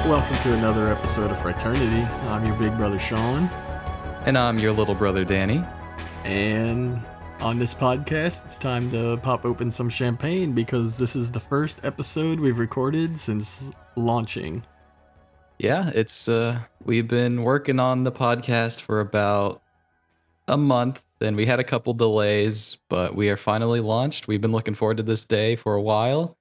Welcome to another episode of Frighternity. I'm your big brother Sean, And I'm your little brother Danny. and on this podcast, it's time to pop open some champagne because this is the first episode we've recorded since launching. Yeah, it's we've been working on the podcast for about a month, and we had a couple delays, but we are finally launched. We've been looking forward to this day for a while,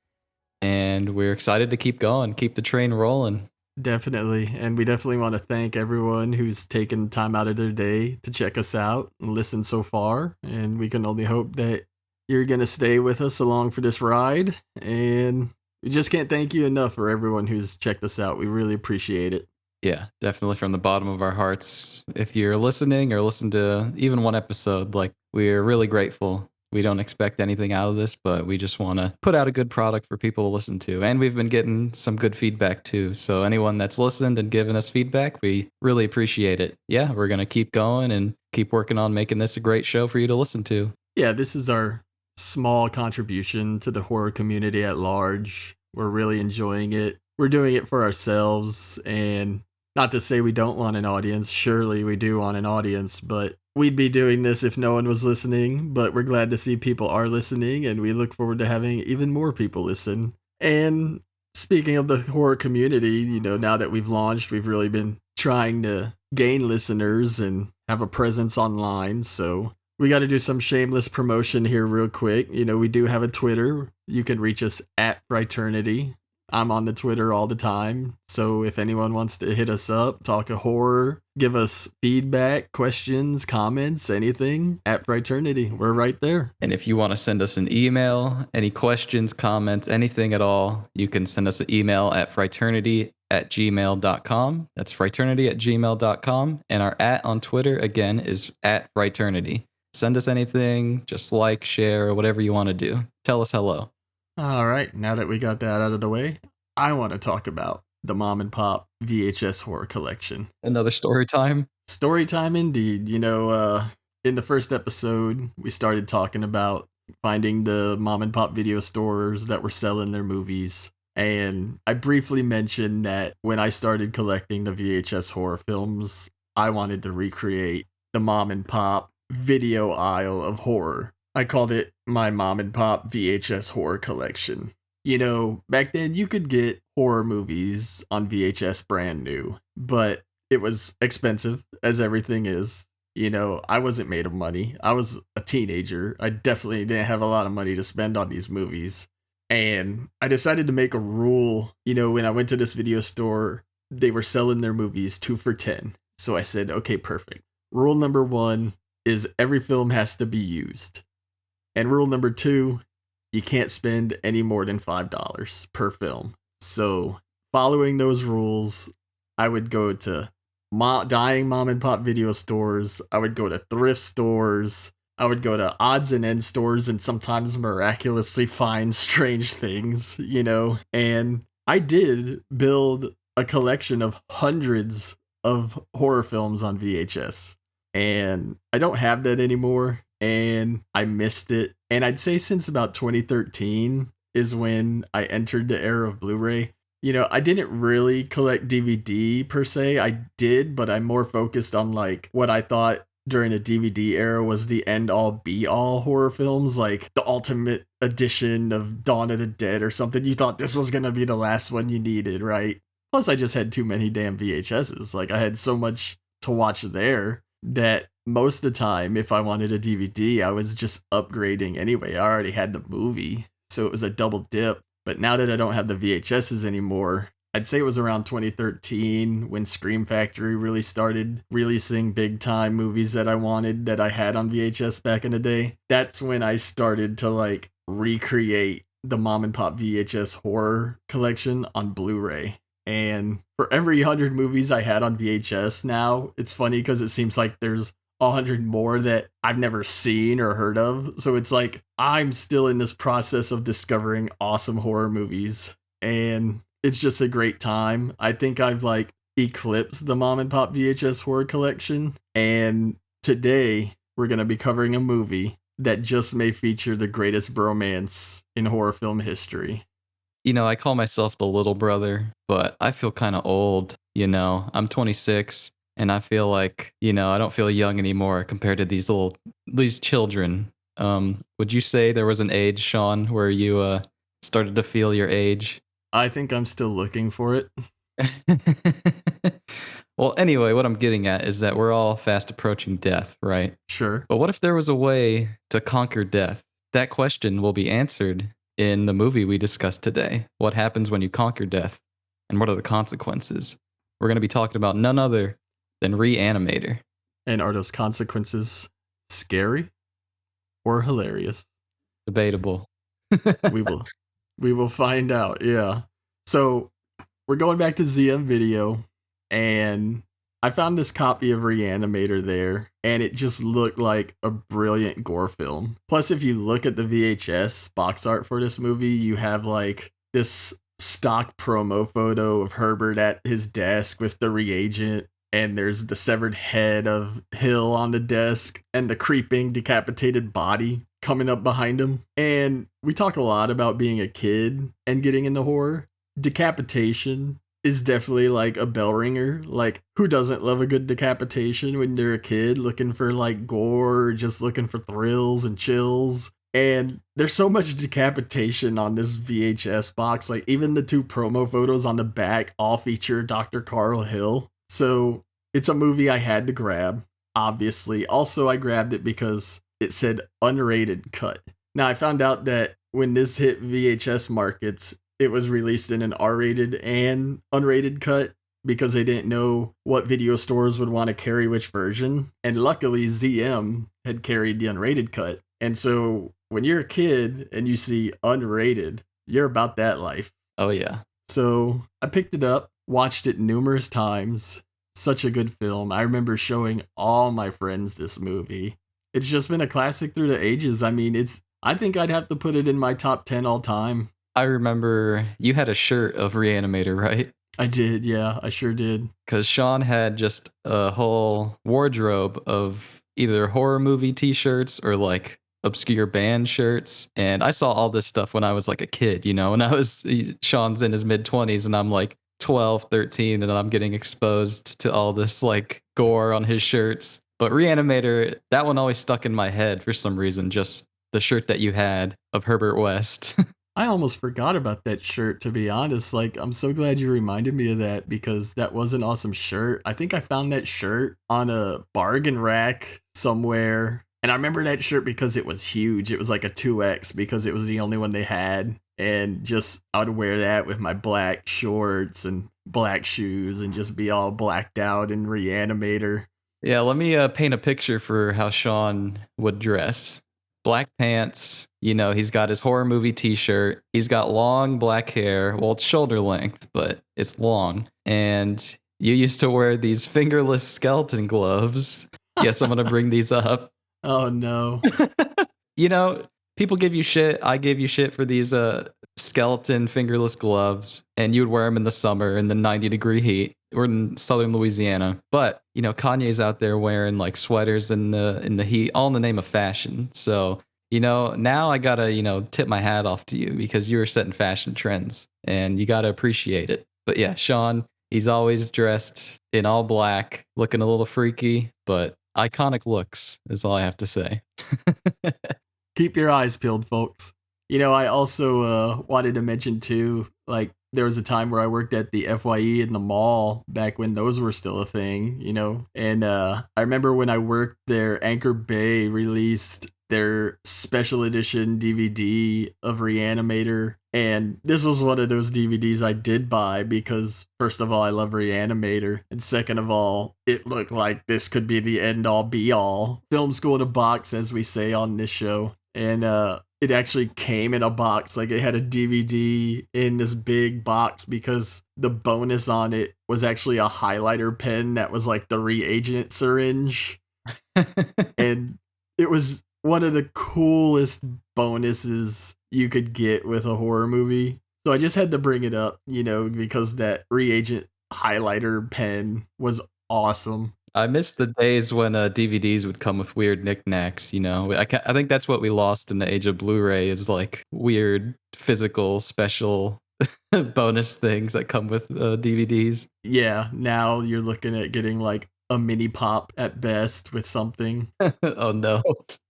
and we're excited to keep going, keep the train rolling. Definitely, and we definitely want to thank everyone who's taken time out of their day to check us out and listen so far, and we can only hope that you're going to stay with us along for this ride, and we just can't thank you enough for everyone who's checked us out. We really appreciate it. Yeah, definitely from the bottom of our hearts. If you're listening or listen to even one episode, we're really grateful. We don't expect anything out of this, but we just want to put out a good product for people to listen to. And we've been getting some good feedback too. So anyone that's listened and given us feedback, we really appreciate it. Yeah, we're going to keep going and keep working on making this a great show for you to listen to. Yeah, this is our small contribution to the horror community at large. We're really enjoying it. We're doing it for ourselves, and not to say we don't want an audience. Surely we do want an audience, but we'd be doing this if no one was listening. But we're glad to see people are listening, and we look forward to having even more people listen. And speaking of the horror community, now that we've launched, we've really been trying to gain listeners and have a presence online. So we got to do some shameless promotion here real quick. We do have a Twitter. You can reach us at Frighternity. I'm on the Twitter all the time. So if anyone wants to hit us up, talk a horror, give us feedback, questions, comments, anything, at Frighternity. We're right there. And if you want to send us an email, any questions, comments, anything at all, you can send us an email at frighternity@gmail.com. That's frighternity@gmail.com. And our @ on Twitter, again, is @frighternity. Send us anything, just like, share, whatever you want to do. Tell us hello. All right, now that we got that out of the way, I want to talk about the Mom and Pop VHS horror collection. Another story time. Story time indeed. In the first episode, we started talking about finding the mom and pop video stores that were selling their movies. And I briefly mentioned that when I started collecting the VHS horror films, I wanted to recreate the mom and pop video aisle of horror. I called it my mom and pop VHS horror collection. Back then you could get horror movies on VHS brand new, but it was expensive, as everything is. I wasn't made of money. I was a teenager. I definitely didn't have a lot of money to spend on these movies. And I decided to make a rule. When I went to this video store, they were selling their movies 2 for $10. So I said, okay, perfect. Rule number 1 is every film has to be used. And rule number 2, you can't spend any more than $5 per film. So following those rules, I would go to dying mom and pop video stores. I would go to thrift stores. I would go to odds and end stores and sometimes miraculously find strange things, And I did build a collection of hundreds of horror films on VHS. And I don't have that anymore. And I missed it. And I'd say since about 2013 is when I entered the era of Blu-ray. I didn't really collect DVD per se. I did, but I'm more focused on what I thought during the DVD era was the end-all be-all horror films, like the ultimate edition of Dawn of the Dead or something. You thought this was going to be the last one you needed, right? Plus, I just had too many damn VHSs. I had so much to watch there that most of the time, if I wanted a DVD, I was just upgrading anyway. I already had the movie, so it was a double dip. But now that I don't have the VHSs anymore, I'd say it was around 2013 when Scream Factory really started releasing big time movies that I wanted that I had on VHS back in the day. That's when I started to recreate the mom and pop VHS horror collection on Blu-ray. And for every 100 movies I had on VHS now, it's funny because it seems like there's 100 more that I've never seen or heard of. So it's I'm still in this process of discovering awesome horror movies. And it's just a great time. I think I've eclipsed the mom and pop VHS horror collection. And today we're going to be covering a movie that just may feature the greatest bromance in horror film history. I call myself the little brother, but I feel kind of old. I'm 26 and I feel like, I don't feel young anymore compared to these children. Would you say there was an age, Sean, where you started to feel your age? I think I'm still looking for it. Well, anyway, what I'm getting at is that we're all fast approaching death, right? Sure. But what if there was a way to conquer death? That question will be answered in the movie we discussed today. What happens when you conquer death? And what are the consequences? We're going to be talking about none other than Re-Animator. And are those consequences scary or hilarious? Debatable. We will we will find out. Yeah. So, we're going back to ZM Video, and I found this copy of Reanimator there, and it just looked like a brilliant gore film. Plus, if you look at the VHS box art for this movie, you have like this stock promo photo of Herbert at his desk with the reagent, and there's the severed head of Hill on the desk, and the creeping, decapitated body coming up behind him. And we talk a lot about being a kid and getting into horror. Decapitation is definitely like a bell ringer. Like, who doesn't love a good decapitation when you're a kid looking for like gore, or just looking for thrills and chills? And there's so much decapitation on this VHS box. Like, even the two promo photos on the back all feature Dr. Carl Hill. So it's a movie I had to grab, obviously. Also, I grabbed it because it said unrated cut. Now, I found out that when this hit VHS markets, it was released in an R-rated and unrated cut because they didn't know what video stores would want to carry which version. And luckily, ZM had carried the unrated cut. And so when you're a kid and you see unrated, you're about that life. Oh, yeah. So I picked it up, watched it numerous times. Such a good film. I remember showing all my friends this movie. It's just been a classic through the ages. I mean, I think I'd have to put it in my top 10 all time. I remember you had a shirt of Re-Animator, right? I did, yeah, I sure did. Because Sean had just a whole wardrobe of either horror movie t-shirts or like obscure band shirts. And I saw all this stuff when I was like a kid, and Sean's in his mid-20s and I'm like 12, 13, and I'm getting exposed to all this like gore on his shirts. But Re-Animator, that one always stuck in my head for some reason, just the shirt that you had of Herbert West. I almost forgot about that shirt, to be honest. Like, I'm so glad you reminded me of that because that was an awesome shirt. I think I found that shirt on a bargain rack somewhere. And I remember that shirt because it was huge. It was like a 2X because it was the only one they had. And just, I would wear that with my black shorts and black shoes and just be all blacked out in Re-Animator. Yeah, let me paint a picture for how Sean would dress. Black pants, he's got his horror movie t-shirt. He's got long black hair. Well, it's shoulder length, but it's long. And you used to wear these fingerless skeleton gloves. Yes, I'm going to bring these up. Oh, no. People give you shit. I gave you shit for these skeleton fingerless gloves. And you would wear them in the summer in the 90-degree heat. We're in southern Louisiana, but Kanye's out there wearing like sweaters in the heat, all in the name of fashion. So now I gotta tip my hat off to you because you were setting fashion trends, and you gotta appreciate it. But yeah, Sean, he's always dressed in all black, looking a little freaky, but iconic looks is all I have to say. Keep your eyes peeled, folks. I also wanted to mention too, like, there was a time where I worked at the FYE in the mall back when those were still a thing, and I remember when I worked there, Anchor Bay released their special edition DVD of Re-Animator, and this was one of those DVDs I did buy because, first of all, I love Re-Animator, and second of all, it looked like this could be the end-all be-all. Film school in a box, as we say on this show. And it actually came in a box. Like, it had a DVD in this big box because the bonus on it was actually a highlighter pen that was like the reagent syringe. And it was one of the coolest bonuses you could get with a horror movie. So I just had to bring it up, because that reagent highlighter pen was awesome. I miss the days when DVDs would come with weird knickknacks. I think that's what we lost in the age of Blu-ray is like weird physical special bonus things that come with DVDs. Yeah, now you're looking at getting like a mini pop at best with something. Oh no.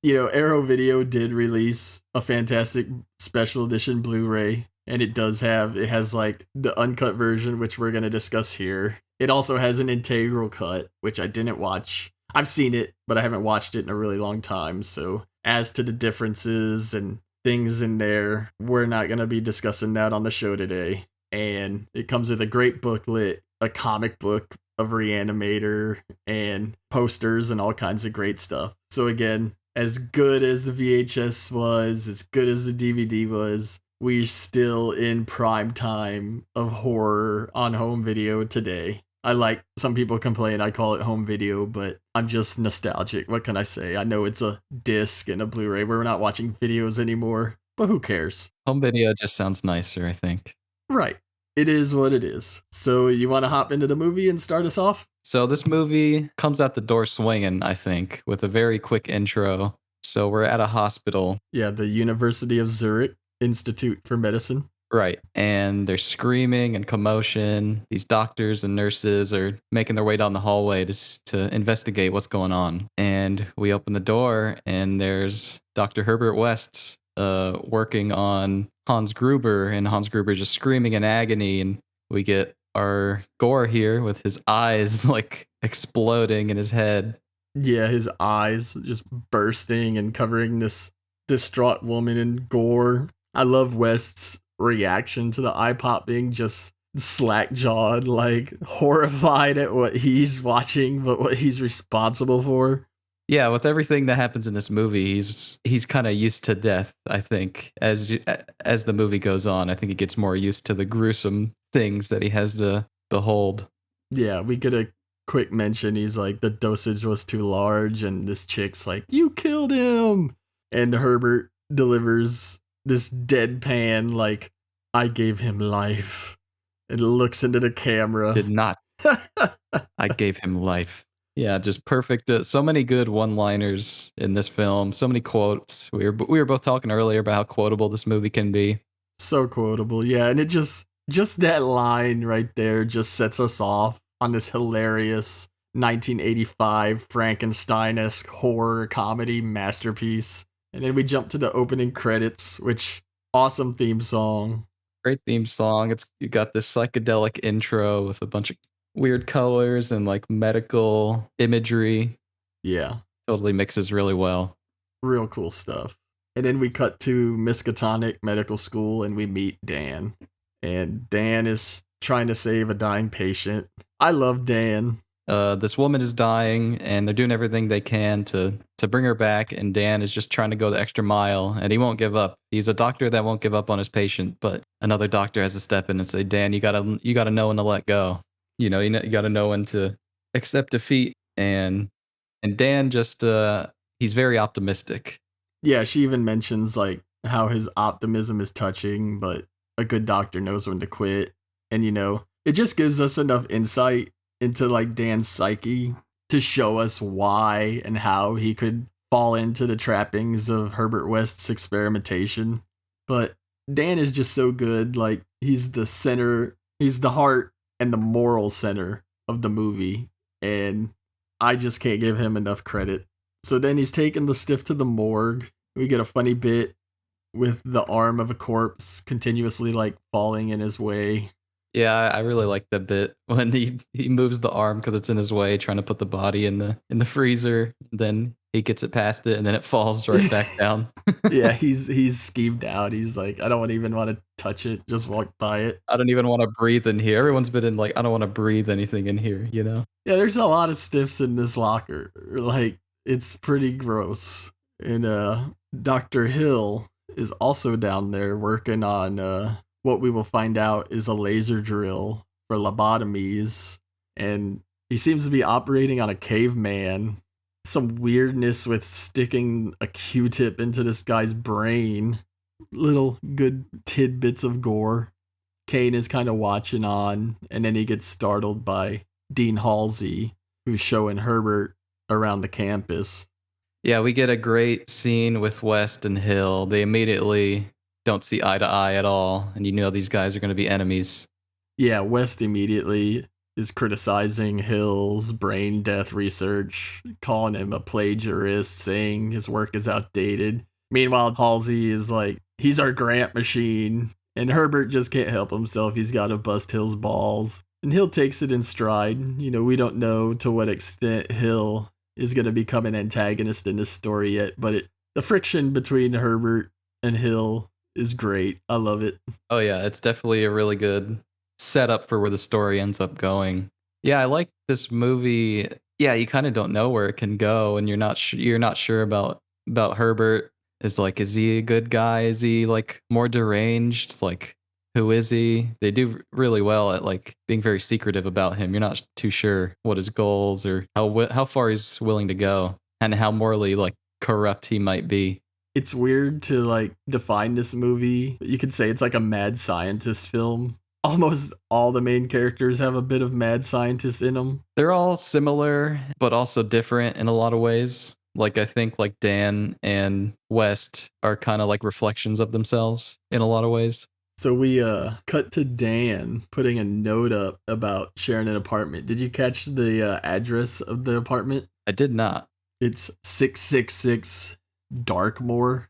Arrow Video did release a fantastic special edition Blu-ray, and it has like the uncut version, which we're gonna discuss here. It also has an integral cut, which I didn't watch. I've seen it, but I haven't watched it in a really long time. So as to the differences and things in there, we're not gonna be discussing that on the show today. And it comes with a great booklet, a comic book of Re-Animator, and posters and all kinds of great stuff. So again, as good as the VHS was, as good as the DVD was, we're still in prime time of horror on home video today. Some people complain I call it home video, but I'm just nostalgic. What can I say? I know it's a disc and a Blu-ray. We're not watching videos anymore, but who cares? Home video just sounds nicer, I think. Right. It is what it is. So you want to hop into the movie and start us off? So this movie comes out the door swinging, I think, with a very quick intro. So we're at a hospital. Yeah, the University of Zurich Institute for Medicine. Right. And there's screaming and commotion. These doctors and nurses are making their way down the hallway to investigate what's going on. And we open the door, and there's Dr. Herbert West working on Hans Gruber, and Hans Gruber just screaming in agony. And we get our gore here with his eyes like exploding in his head. Yeah, his eyes just bursting and covering this distraught woman in gore. I love West's reaction to the eye pop being just slack jawed, like horrified at what he's watching, but what he's responsible for. Yeah, with everything that happens in this movie, he's kind of used to death. I think as the movie goes on, I think he gets more used to the gruesome things that he has to behold. Yeah, we get a quick mention. He's like, the dosage was too large, and this chick's like, you killed him. And Herbert delivers this deadpan, like, I gave him life. And looks into the camera. Did not. I gave him life. Yeah, just perfect. So many good one-liners in this film. So many quotes. We were both talking earlier about how quotable this movie can be. So quotable, yeah. And it just that line right there just sets us off on this hilarious 1985 Frankenstein-esque horror comedy masterpiece. And then we jump to the opening credits, which awesome theme song. Great theme song. You got this psychedelic intro with a bunch of weird colors and like medical imagery. Yeah. Totally mixes really well. Real cool stuff. And then we cut to Miskatonic Medical School and we meet Dan. And Dan is trying to save a dying patient. I love Dan. This woman is dying and they're doing everything they can to bring her back, and Dan is just trying to go the extra mile, and he won't give up. He's a doctor that won't give up on his patient, but another doctor has to step in and say, Dan, you gotta know when to let go. You gotta know when to accept defeat. And Dan just he's very optimistic. Yeah, she even mentions like how his optimism is touching, but a good doctor knows when to quit. And it just gives us enough insight into like Dan's psyche to show us why and how he could fall into the trappings of Herbert West's experimentation. But Dan is just so good. Like, he's the center, he's the heart and the moral center of the movie. And I just can't give him enough credit. So then he's taking the stiff to the morgue. We get a funny bit with the arm of a corpse continuously like falling in his way. Yeah, I really like the bit when he moves the arm because it's in his way, trying to put the body in the freezer. Then he gets it past it, and then it falls right back down. Yeah, he's skeeved out. He's like, I don't even want to touch it. Just walk by it. I don't even want to breathe in here. Everyone's been in like, I don't want to breathe anything in here, you know? Yeah, there's a lot of stiffs in this locker. Like, it's pretty gross. And Dr. Hill is also down there working on what we will find out is a laser drill for lobotomies. And he seems to be operating on a caveman. Some weirdness with sticking a Q-tip into this guy's brain. Little good tidbits of gore. Cain is kind of watching on, and then he gets startled by Dean Halsey, who's showing Herbert around the campus. Yeah, we get a great scene with West and Hill. They immediately don't see eye to eye at all, and you know these guys are going to be enemies. Yeah, West immediately is criticizing Hill's brain death research, calling him a plagiarist, saying his work is outdated. Meanwhile, Halsey is like, he's our grant machine. And Herbert just can't help himself. He's got to bust Hill's balls. And Hill takes it in stride. You know, we don't know to what extent Hill is going to become an antagonist in this story yet, but the friction between Herbert and Hill is great. I love it. Oh yeah, it's definitely a really good setup for where the story ends up going. Yeah, I like this movie. Yeah, you kind of don't know where it can go, and you're not sure about Herbert. Is he a good guy? Is he like more deranged? Like, who is he? They do really well at like being very secretive about him. You're not too sure what his goals or how far he's willing to go, and how morally like corrupt he might be. It's weird to like define this movie. You could say it's like a mad scientist film. Almost all the main characters have a bit of mad scientist in them. They're all similar, but also different in a lot of ways. Like, I think like Dan and West are kind of like reflections of themselves in a lot of ways. So we cut to Dan putting a note up about sharing an apartment. Did you catch the address of the apartment? I did not. It's 666 Darkmoor.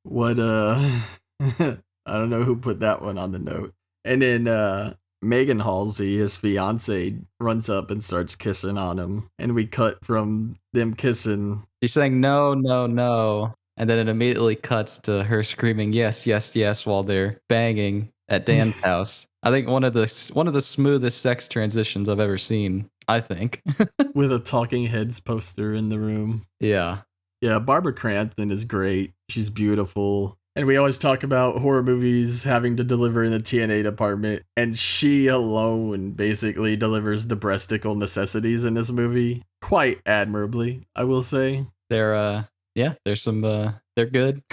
What I don't know who put that one on the note. And then Megan Halsey, his fiance, runs up and starts kissing on him. And we cut from them kissing. She's saying no, no, no. And then it immediately cuts to her screaming yes, yes, yes while they're banging at Dan's house. I think one of the smoothest sex transitions I've ever seen, I think. With a Talking Heads poster in the room. Yeah. Yeah, Barbara Crampton is great. She's beautiful. And we always talk about horror movies having to deliver in the TNA department, and she alone basically delivers the breasticle necessities in this movie quite admirably, I will say. They're they're good.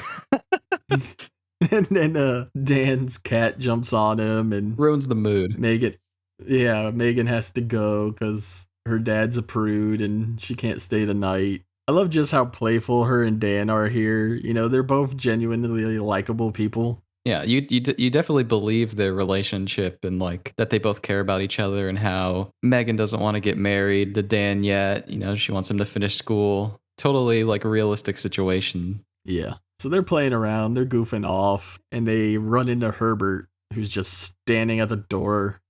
And then Dan's cat jumps on him and ruins the mood. Megan has to go because her dad's a prude and she can't stay the night. I love just how playful her and Dan are here. You know, they're both genuinely likable people. Yeah, you definitely believe their relationship and like that they both care about each other, and how Megan doesn't want to get married to Dan yet. You know, she wants him to finish school. Totally like a realistic situation. Yeah. So they're playing around, they're goofing off, and they run into Herbert, who's just standing at the door,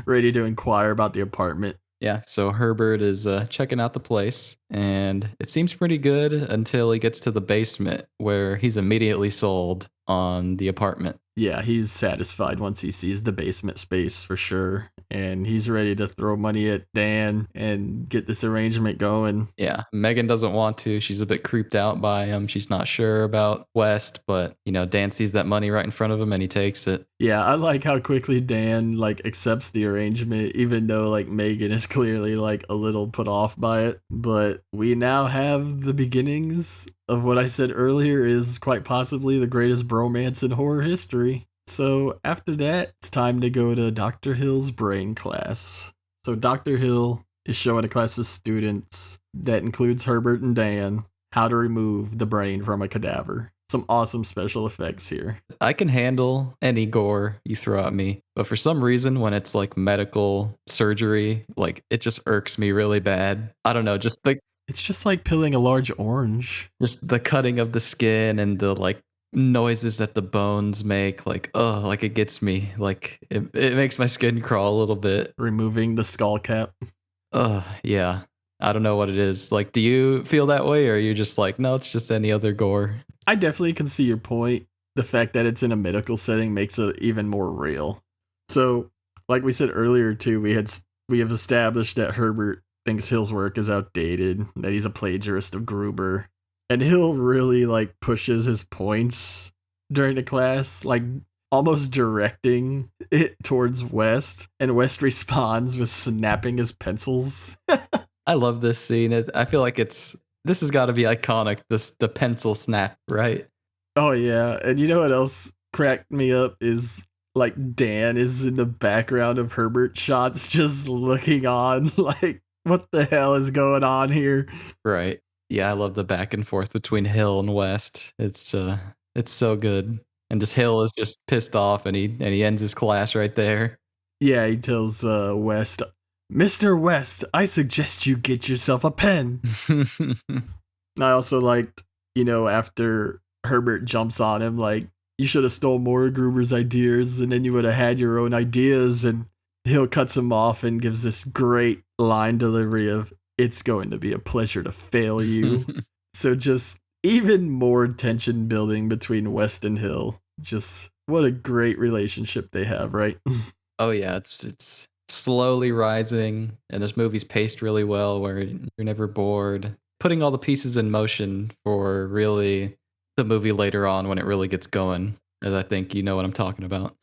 ready to inquire about the apartment. Yeah, so Herbert is checking out the place, and it seems pretty good until he gets to the basement, where he's immediately sold on the apartment. Yeah, he's satisfied once he sees the basement space for sure. And he's ready to throw money at Dan and get this arrangement going. Yeah, Megan doesn't want to. She's a bit creeped out by him. She's not sure about West, but, you know, Dan sees that money right in front of him and he takes it. Yeah, I like how quickly Dan, like, accepts the arrangement, even though, like, Megan is clearly, like, a little put off by it. But we now have the beginnings of what I said earlier is quite possibly the greatest bromance in horror history. So after that, it's time to go to Dr. Hill's brain class. So Dr. Hill is showing a class of students that includes Herbert and Dan how to remove the brain from a cadaver. Some awesome special effects here. I can handle any gore you throw at me, but for some reason when it's like medical surgery, like it just irks me really bad. I don't know, just like it's just like peeling a large orange. Just the cutting of the skin and the like noises that the bones make, like, oh, like it gets me. Like it makes my skin crawl a little bit. Removing the skull cap. Yeah. I don't know what it is. Like, do you feel that way, or are you just like, no, it's just any other gore? I definitely can see your point. The fact that it's in a medical setting makes it even more real. So, like we said earlier too, we have established that Herbert thinks Hill's work is outdated, that he's a plagiarist of Gruber. And Hill really like pushes his points during the class, like almost directing it towards West, and West responds with snapping his pencils. I love this scene. I feel like this has got to be iconic. The pencil snap, right? Oh yeah, and you know what else cracked me up is like Dan is in the background of Herbert shots, just looking on, like what the hell is going on here? Right. Yeah, I love the back and forth between Hill and West. It's It's so good. And just Hill is just pissed off, and he ends his class right there. Yeah, he tells West, Mr. West, I suggest you get yourself a pen. And I also liked, after Herbert jumps on him, like, you should have stole more of Gruber's ideas, and then you would have had your own ideas. And Hill cuts him off and gives this great line delivery of, it's going to be a pleasure to fail you. So just even more tension building between West and Hill. Just what a great relationship they have, right? Oh yeah, it's slowly rising, and this movie's paced really well, where you're never bored. Putting all the pieces in motion for really the movie later on when it really gets going, as I think you know what I'm talking about.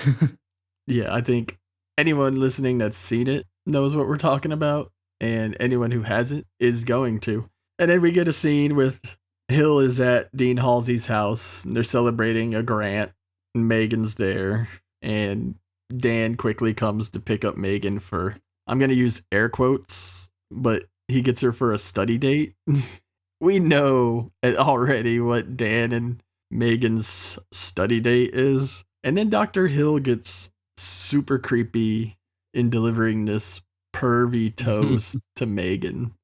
Yeah, I think anyone listening that's seen it knows what we're talking about, and anyone who hasn't is going to. And then we get a scene with Hill is at Dean Halsey's house, and they're celebrating a grant, and Megan's there, and Dan quickly comes to pick up Megan for, I'm going to use air quotes, but he gets her for a study date. We know already what Dan and Megan's study date is. And then Dr. Hill gets super creepy in delivering this pervy toast to Megan.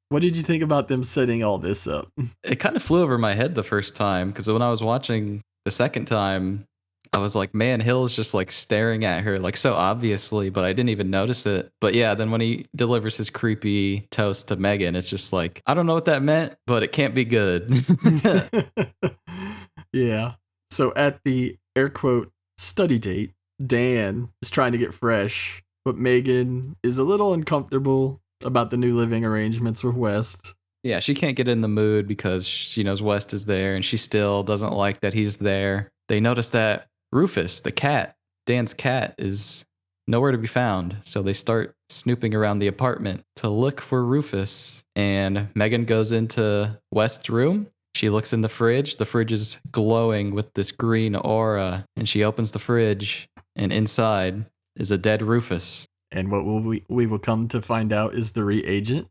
What did you think about them setting all this up? It kind of flew over my head the first time, because when I was watching the second time, I was like, man, Hill's just like staring at her like so obviously, but I didn't even notice it. But yeah, then when he delivers his creepy toast to Megan, it's just like, I don't know what that meant, but it can't be good. Yeah. So at the air quote study date, Dan is trying to get fresh, but Megan is a little uncomfortable about the new living arrangements with West. Yeah, she can't get in the mood because she knows West is there, and she still doesn't like that he's there. They notice that Rufus, the cat, Dan's cat, is nowhere to be found. So they start snooping around the apartment to look for Rufus. And Megan goes into West's room. She looks in the fridge. The fridge is glowing with this green aura. And she opens the fridge, and inside is a dead Rufus. And what we will come to find out is the reagent.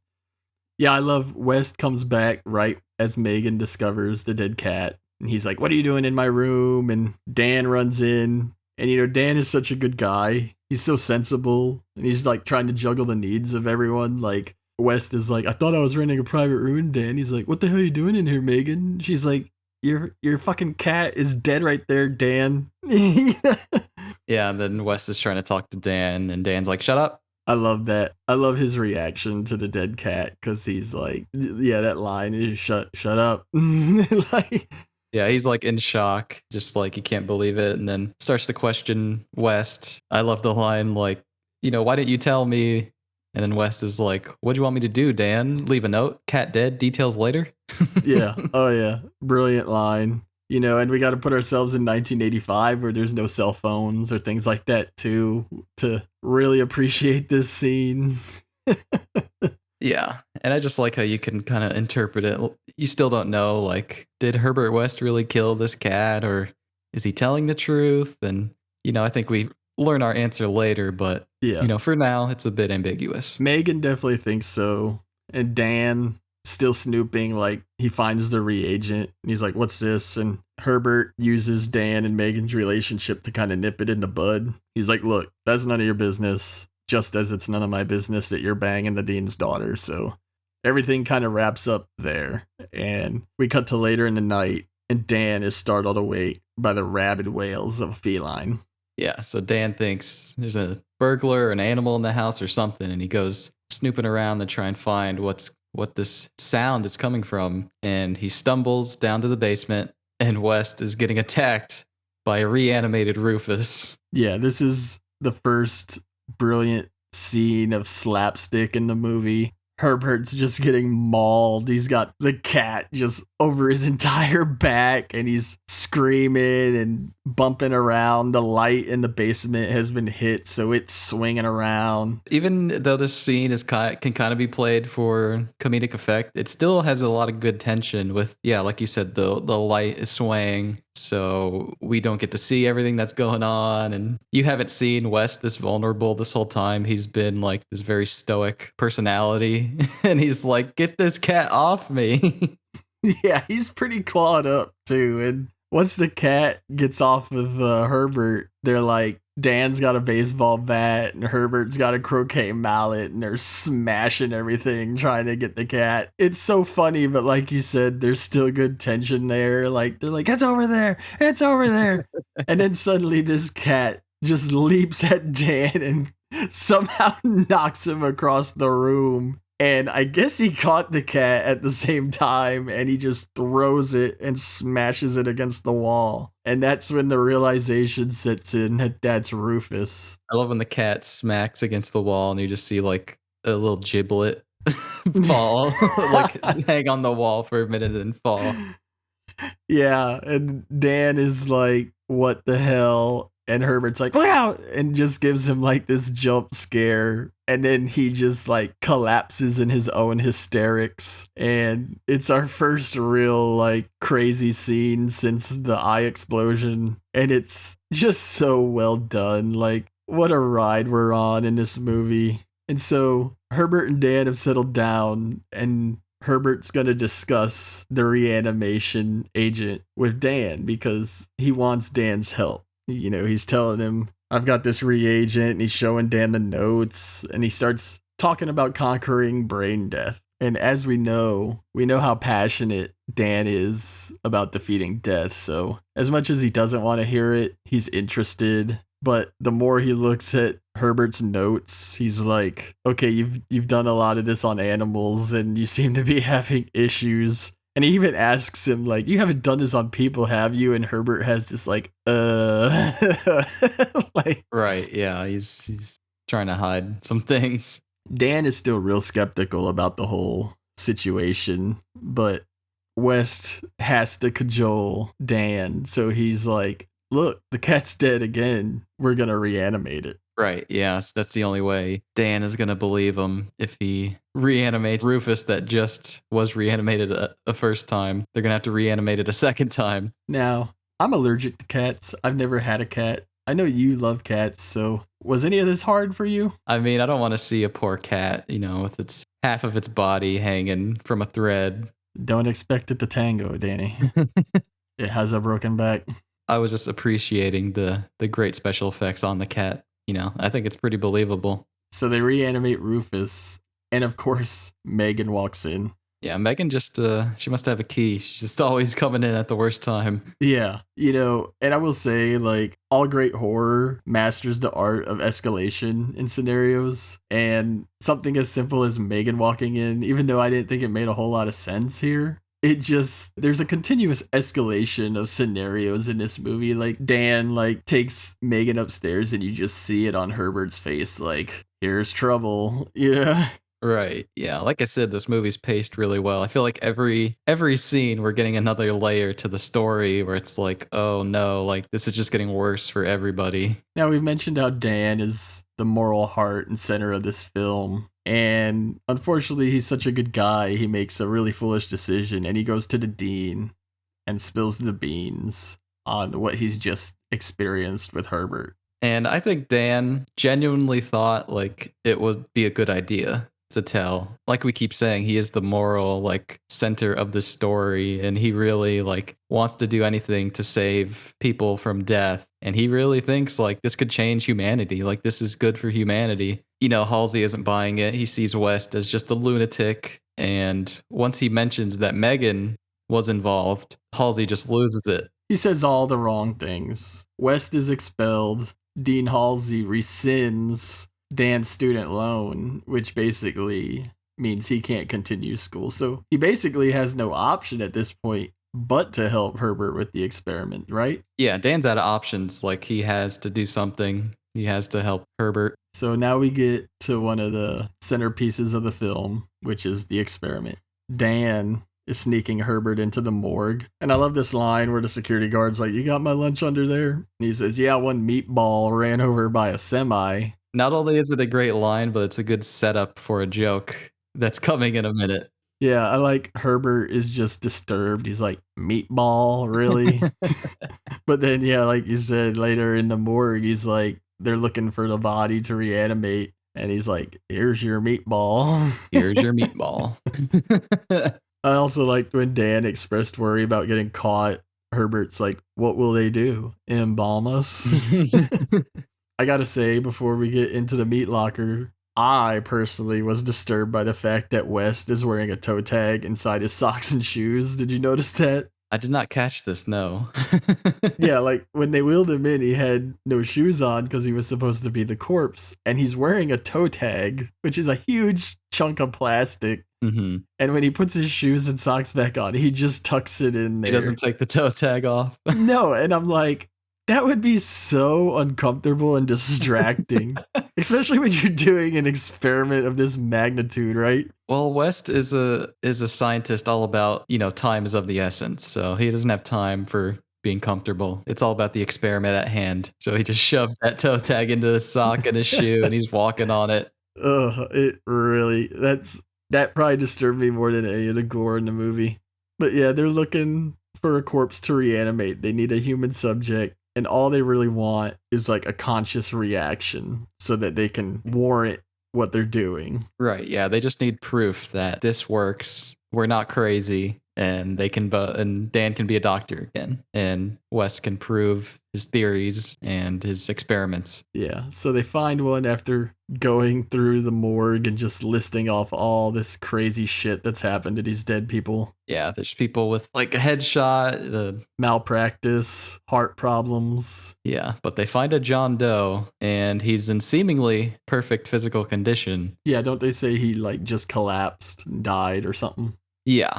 Yeah, I love West comes back right as Megan discovers the dead cat. And he's like, what are you doing in my room? And Dan runs in. And, Dan is such a good guy. He's so sensible. And he's like trying to juggle the needs of everyone. Like, West is like, I thought I was renting a private room. Dan, he's like, what the hell are you doing in here, Megan? She's like, your fucking cat is dead right there, Dan. Yeah, and then West is trying to talk to Dan, and Dan's like, shut up. I love that. I love his reaction to the dead cat, because he's like, yeah, that line is shut up. Like, yeah, he's like in shock, just like he can't believe it, and then starts to question West. I love the line like, why didn't you tell me? And then West is like, what do you want me to do, Dan? Leave a note? Cat dead, details later? Yeah. Oh, yeah. Brilliant line. And we got to put ourselves in 1985 where there's no cell phones or things like that, too, to really appreciate this scene. Yeah. And I just like how you can kind of interpret it. You still don't know, like, did Herbert West really kill this cat, or is he telling the truth? And, I think we learn our answer later, but, yeah, for now, it's a bit ambiguous. Megan definitely thinks so. And Dan still snooping, like he finds the reagent and he's like, what's this? And Herbert uses Dan and Megan's relationship to kind of nip it in the bud. He's like, look, that's none of your business, just as it's none of my business that you're banging the dean's daughter. So everything kind of wraps up there. And we cut to later in the night, and Dan is startled awake by the rabid wails of a feline. Yeah, so Dan thinks there's a burglar, an animal in the house or something, and he goes snooping around to try and find what this sound is coming from, and he stumbles down to the basement, and West is getting attacked by a reanimated Rufus. Yeah, this is the first brilliant scene of slapstick in the movie. Herbert's just getting mauled. He's got the cat just over his entire back, and he's screaming and bumping around. The light in the basement has been hit, so it's swinging around. Even though this scene can kind of be played for comedic effect, it still has a lot of good tension with, yeah, like you said, the light is swaying, so we don't get to see everything that's going on. And you haven't seen West this vulnerable this whole time. He's been like this very stoic personality, and he's like, get this cat off me. Yeah, he's pretty clawed up too. And once the cat gets off of Herbert, they're like, Dan's got a baseball bat and Herbert's got a croquet mallet, and they're smashing everything trying to get the cat. It's so funny, but like you said, there's still good tension there. Like, they're like, it's over there, it's over there. And then suddenly this cat just leaps at Dan and somehow knocks him across the room. And I guess he caught the cat at the same time, and he just throws it and smashes it against the wall. And that's when the realization sets in that that's Rufus. I love when the cat smacks against the wall and you just see like a little giblet fall, like hang on the wall for a minute and fall. Yeah, and Dan is like, what the hell? And Herbert's like, look out! And just gives him like this jump scare. And then he just like collapses in his own hysterics. And it's our first real like crazy scene since the eye explosion. And it's just so well done. Like, what a ride we're on in this movie. And so Herbert and Dan have settled down, and Herbert's going to discuss the reanimation agent with Dan because he wants Dan's help. You know, he's telling him, I've got this reagent, and he's showing Dan the notes, and he starts talking about conquering brain death. And as we know how passionate Dan is about defeating death. So as much as he doesn't want to hear it, he's interested. But the more he looks at Herbert's notes, he's like, okay, you've done a lot of this on animals, and you seem to be having issues. And he even asks him, like, you haven't done this on people, have you? And Herbert has this, like, like, right, yeah, he's trying to hide some things. Dan is still real skeptical about the whole situation, but West has to cajole Dan. So he's like, look, the cat's dead again. We're going to reanimate it. Right, yes, that's the only way Dan is going to believe him if he reanimates Rufus that just was reanimated a first time. They're going to have to reanimate it a second time. Now, I'm allergic to cats. I've never had a cat. I know you love cats, so was any of this hard for you? I mean, I don't want to see a poor cat, you know, with its half of its body hanging from a thread. Don't expect it to tango, Danny. It has a broken back. I was just appreciating the great special effects on the cat. You know, I think it's pretty believable. So they reanimate Rufus, and of course, Megan walks in. Yeah, Megan just, she must have a key. She's just always coming in at the worst time. Yeah, you know, and I will say, like, all great horror masters the art of escalation in scenarios. And something as simple as Megan walking in, even though I didn't think it made a whole lot of sense here, it just, there's a continuous escalation of scenarios in this movie. Like, Dan, like, takes Megan upstairs, and you just see it on Herbert's face, like, here's trouble, you know? Right. Yeah. Like I said, this movie's paced really well. I feel like every scene we're getting another layer to the story where it's like, oh no, like this is just getting worse for everybody. Now, we've mentioned how Dan is the moral heart and center of this film. And unfortunately, he's such a good guy, he makes a really foolish decision, and he goes to the dean and spills the beans on what he's just experienced with Herbert. And I think Dan genuinely thought like it would be a good idea to tell. Like we keep saying, he is the moral like center of the story, and he really like wants to do anything to save people from death. And he really thinks like this could change humanity. Like this is good for humanity. You know, Halsey isn't buying it. He sees West as just a lunatic. And once he mentions that Megan was involved, Halsey just loses it. He says all the wrong things. West is expelled. Dean Halsey rescinds Dan's student loan, which basically means he can't continue school. So he basically has no option at this point but to help Herbert with the experiment, right? Yeah, Dan's out of options. Like he has to do something. He has to help Herbert. So now we get to one of the centerpieces of the film, which is the experiment. Dan is sneaking Herbert into the morgue. And I love this line where the security guard's like, you got my lunch under there? And he says, yeah, one meatball ran over by a semi. Not only is it a great line, but it's a good setup for a joke that's coming in a minute. Yeah, I like Herbert is just disturbed. He's like, meatball, really? But then, yeah, like you said, later in the morgue, he's like, they're looking for the body to reanimate. And he's like, here's your meatball. Here's your meatball. I also liked when Dan expressed worry about getting caught. Herbert's like, what will they do? Embalm us? I gotta say, before we get into the meat locker, I personally was disturbed by the fact that West is wearing a toe tag inside his socks and shoes. Did you notice that? I did not catch this, no. Yeah, like when they wheeled him in, he had no shoes on because he was supposed to be the corpse, and he's wearing a toe tag, which is a huge chunk of plastic. Mm-hmm. And when he puts his shoes and socks back on, he just tucks it in there. He doesn't take the toe tag off. No, and I'm like, that would be so uncomfortable and distracting, especially when you're doing an experiment of this magnitude, right? Well, West is a scientist all about, time is of the essence. So he doesn't have time for being comfortable. It's all about the experiment at hand. So he just shoved that toe tag into his sock and his shoe and he's walking on it. It really, that probably disturbed me more than any of the gore in the movie. But yeah, they're looking for a corpse to reanimate. They need a human subject, and all they really want is like a conscious reaction so that they can warrant what they're doing. Right, yeah, they just need proof that this works. We're not crazy, and and Dan can be a doctor again, and Wes can prove his theories and his experiments. Yeah, so they find one after going through the morgue and just listing off all this crazy shit that's happened to these dead people. Yeah, there's people with like a headshot, the malpractice, heart problems. Yeah, but they find a John Doe and he's in seemingly perfect physical condition. Yeah, don't they say he like just collapsed and died or something? Yeah.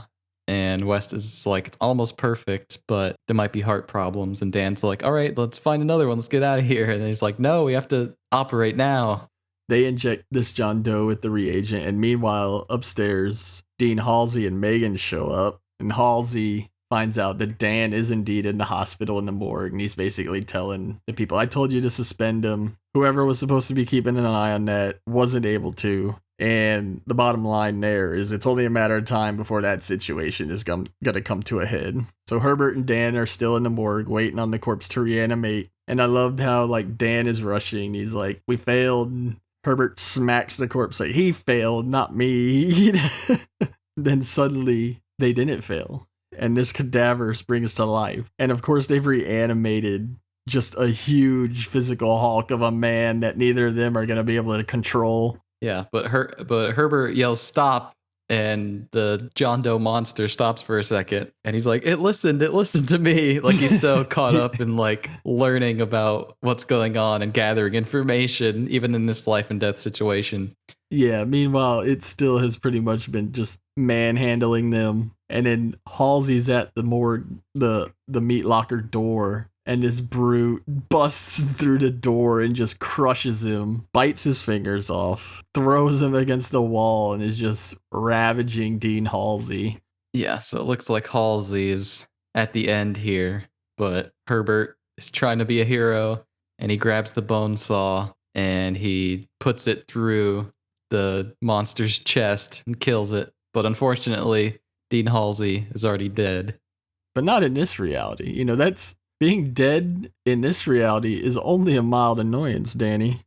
And West is like, it's almost perfect, but there might be heart problems. And Dan's like, all right, let's find another one. Let's get out of here. And he's like, no, we have to operate now. They inject this John Doe with the reagent. And meanwhile, upstairs, Dean Halsey and Megan show up. And Halsey finds out that Dan is indeed in the hospital in the morgue. And he's basically telling the people, I told you to suspend him. Whoever was supposed to be keeping an eye on that wasn't able to. And the bottom line there is it's only a matter of time before that situation is going to come to a head. So Herbert and Dan are still in the morgue waiting on the corpse to reanimate. And I loved how like Dan is rushing. He's like, we failed. And Herbert smacks the corpse like, he failed, not me. Then suddenly they didn't fail. And this cadaver springs to life. And of course they've reanimated just a huge physical hulk of a man that neither of them are going to be able to control. Yeah, but Herbert yells stop, and the John Doe monster stops for a second, and he's like, it listened to me. Like he's so caught up in like learning about what's going on and gathering information, even in this life and death situation. Yeah, meanwhile, it still has pretty much been just manhandling them. And then Halsey's at the morgue, the meat locker door. And this brute busts through the door and just crushes him, bites his fingers off, throws him against the wall, and is just ravaging Dean Halsey. Yeah, so it looks like Halsey is at the end here, but Herbert is trying to be a hero, and he grabs the bone saw, and he puts it through the monster's chest and kills it. But unfortunately, Dean Halsey is already dead. But not in this reality. You know, that's... being dead in this reality is only a mild annoyance, Danny.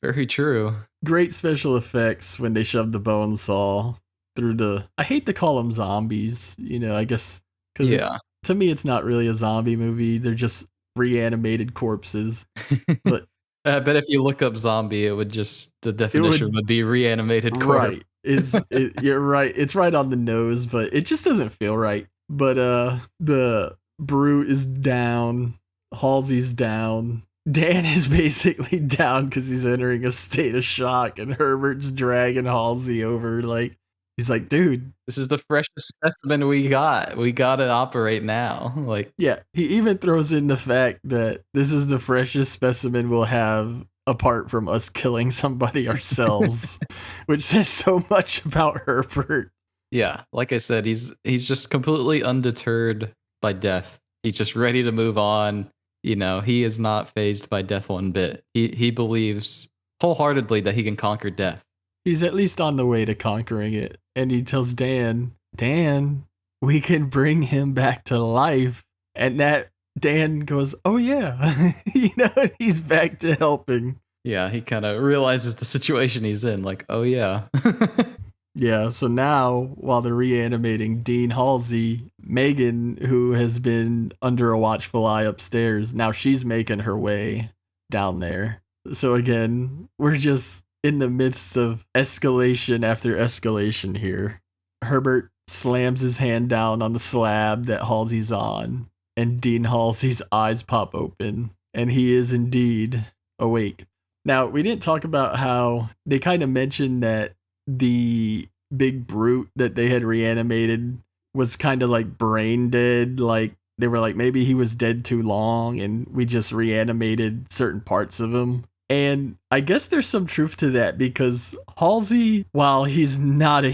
Very true. Great special effects when they shove the bone saw through the... I hate to call them zombies, you know, I guess. Because to me, it's not really a zombie movie. They're just reanimated corpses. But I bet if you look up zombie, the definition would be reanimated corpse. Right. You're right. It's right on the nose, but it just doesn't feel right. But the brute is down. Halsey's down. Dan is basically down because he's entering a state of shock, and Herbert's dragging Halsey over. Like, he's like, dude, this is the freshest specimen we got. We gotta operate now. Like, yeah, he even throws in the fact that this is the freshest specimen we'll have apart from us killing somebody ourselves, which says so much about Herbert. Yeah, like I said, he's just completely undeterred by death. He's just ready to move on. You know, he is not fazed by death one bit. He believes wholeheartedly that he can conquer death. He's at least on the way to conquering it. And he tells Dan, we can bring him back to life. And that Dan goes, oh yeah. You know, he's back to helping. Yeah, he kind of realizes the situation he's in. Like, oh yeah. Yeah, so now, while they're reanimating Dean Halsey, Megan, who has been under a watchful eye upstairs, now she's making her way down there. So again, we're just in the midst of escalation after escalation here. Herbert slams his hand down on the slab that Halsey's on, and Dean Halsey's eyes pop open, and he is indeed awake. Now, we didn't talk about how they kind of mentioned that the big brute that they had reanimated was kind of like brain dead. Like, they were like, maybe he was dead too long, and we just reanimated certain parts of him. And I guess there's some truth to that because Halsey, while he's not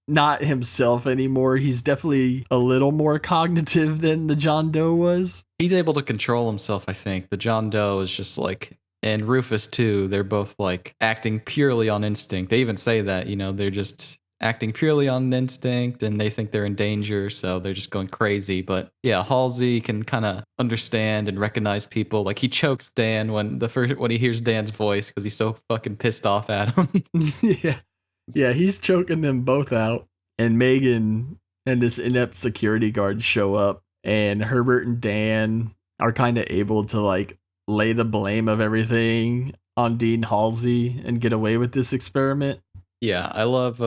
not himself anymore, he's definitely a little more cognitive than the John Doe was. He's able to control himself, I think. The John Doe is just like, and Rufus too, they're both like acting purely on instinct. They even say that, they're just acting purely on instinct and they think they're in danger, so they're just going crazy. But yeah, Halsey can kind of understand and recognize people. Like he chokes Dan when he hears Dan's voice because he's so fucking pissed off at him. Yeah, he's choking them both out. And Megan and this inept security guard show up, and Herbert and Dan are kind of able to like lay the blame of everything on Dean Halsey and get away with this experiment. Yeah, I love